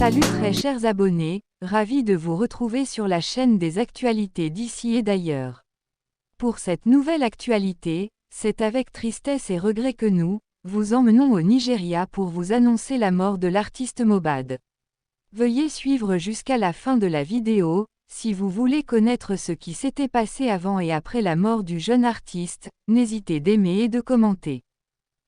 Salut très chers abonnés, ravi de vous retrouver sur la chaîne des actualités d'ici et d'ailleurs. Pour cette nouvelle actualité, c'est avec tristesse et regret que nous, vous emmenons au Nigeria pour vous annoncer la mort de l'artiste Mohbad. Veuillez suivre jusqu'à la fin de la vidéo, si vous voulez connaître ce qui s'était passé avant et après la mort du jeune artiste, n'hésitez d'aimer et de commenter.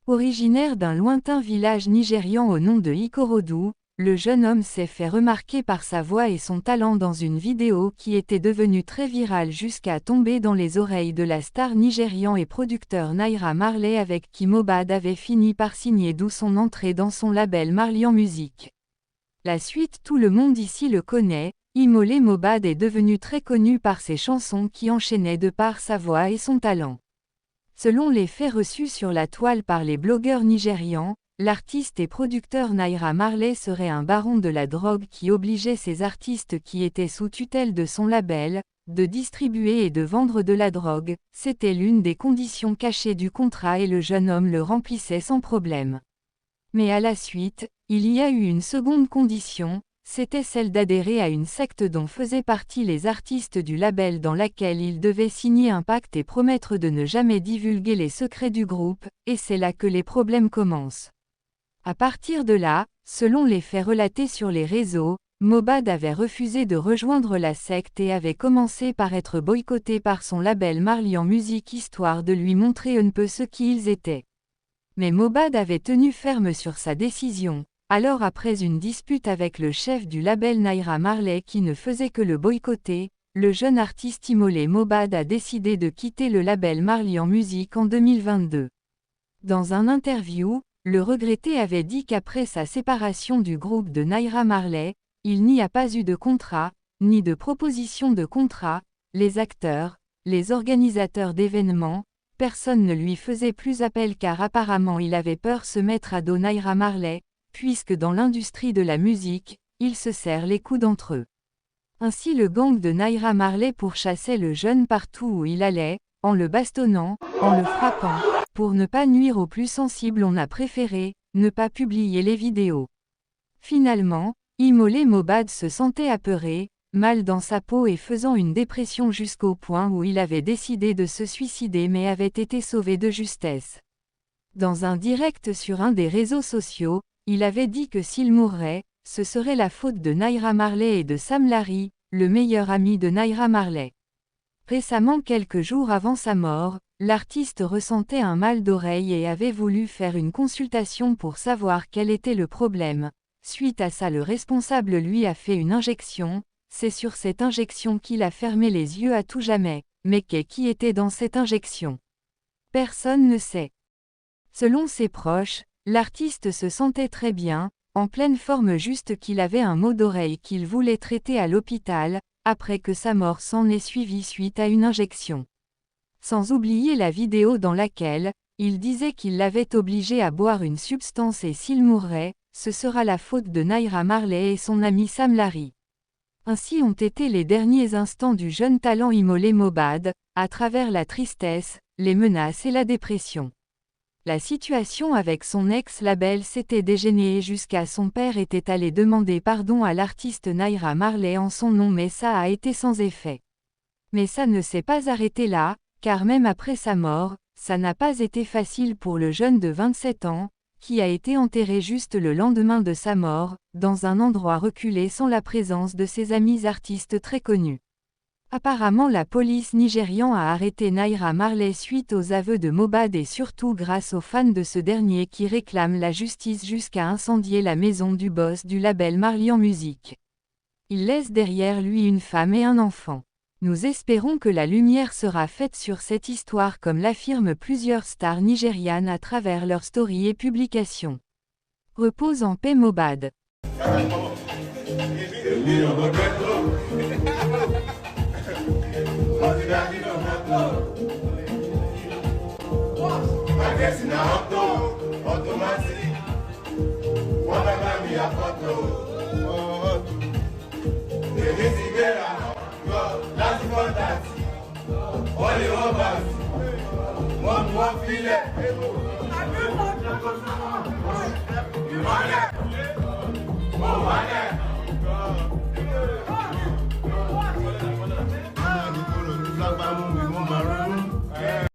Originaire d'un lointain village nigérian au nom de Ikorodu, le jeune homme s'est fait remarquer par sa voix et son talent dans une vidéo qui était devenue très virale jusqu'à tomber dans les oreilles de la star nigérian et producteur Naira Marley avec qui Mohbad avait fini par signer d'où son entrée dans son label Marlian Music. La suite, tout le monde ici le connaît, Imole Mohbad est devenu très connu par ses chansons qui enchaînaient de par sa voix et son talent. Selon les faits reçus sur la toile par les blogueurs nigérians, l'artiste et producteur Naira Marley serait un baron de la drogue qui obligeait ses artistes qui étaient sous tutelle de son label, de distribuer et de vendre de la drogue, c'était l'une des conditions cachées du contrat et le jeune homme le remplissait sans problème. Mais à la suite, il y a eu une seconde condition, c'était celle d'adhérer à une secte dont faisaient partie les artistes du label dans laquelle il devait signer un pacte et promettre de ne jamais divulguer les secrets du groupe, et c'est là que les problèmes commencent. À partir de là, selon les faits relatés sur les réseaux, Mohbad avait refusé de rejoindre la secte et avait commencé par être boycotté par son label Marlian Music histoire de lui montrer un peu ce qu'ils étaient. Mais Mohbad avait tenu ferme sur sa décision. Alors après une dispute avec le chef du label Naira Marley qui ne faisait que le boycotter, le jeune artiste Imole Mohbad a décidé de quitter le label Marlian Music en 2022. Dans un interview, le regretté avait dit qu'après sa séparation du groupe de Naira Marley, il n'y a pas eu de contrat, ni de proposition de contrat, les acteurs, les organisateurs d'événements, personne ne lui faisait plus appel car apparemment il avait peur se mettre à dos Naira Marley, puisque dans l'industrie de la musique, ils se serrent les coudes entre eux. Ainsi le gang de Naira Marley pourchassait le jeune partout où il allait, en le bastonnant, en le frappant. Pour ne pas nuire aux plus sensibles on a préféré, ne pas publier les vidéos. Finalement, Imole Mohbad se sentait apeuré, mal dans sa peau et faisant une dépression jusqu'au point où il avait décidé de se suicider mais avait été sauvé de justesse. Dans un direct sur un des réseaux sociaux, il avait dit que s'il mourrait, ce serait la faute de Naira Marley et de Sam Larry, le meilleur ami de Naira Marley. Récemment, quelques jours avant sa mort, l'artiste ressentait un mal d'oreille et avait voulu faire une consultation pour savoir quel était le problème. Suite à ça, le responsable lui a fait une injection, c'est sur cette injection qu'il a fermé les yeux à tout jamais, mais qui était dans cette injection? Personne ne sait. Selon ses proches, l'artiste se sentait très bien, en pleine forme juste qu'il avait un mot d'oreille qu'il voulait traiter à l'hôpital, après que sa mort s'en est suivie suite à une injection. Sans oublier la vidéo dans laquelle, il disait qu'il l'avait obligé à boire une substance et s'il mourrait, ce sera la faute de Naira Marley et son ami Sam Larry. Ainsi ont été les derniers instants du jeune talent Imole Mohbad, à travers la tristesse, les menaces et la dépression. La situation avec son ex-label s'était dégénérée jusqu'à son père était allé demander pardon à l'artiste Naira Marley en son nom mais ça a été sans effet. Mais ça ne s'est pas arrêté là, car même après sa mort, ça n'a pas été facile pour le jeune de 27 ans, qui a été enterré juste le lendemain de sa mort, dans un endroit reculé sans la présence de ses amis artistes très connus. Apparemment la police nigériane a arrêté Naira Marley suite aux aveux de Mohbad et surtout grâce aux fans de ce dernier qui réclament la justice jusqu'à incendier la maison du boss du label Marlian Music. Il laisse derrière lui une femme et un enfant. Nous espérons que la lumière sera faite sur cette histoire comme l'affirment plusieurs stars nigérianes à travers leurs stories et publications. Repose en paix Mohbad. One filet.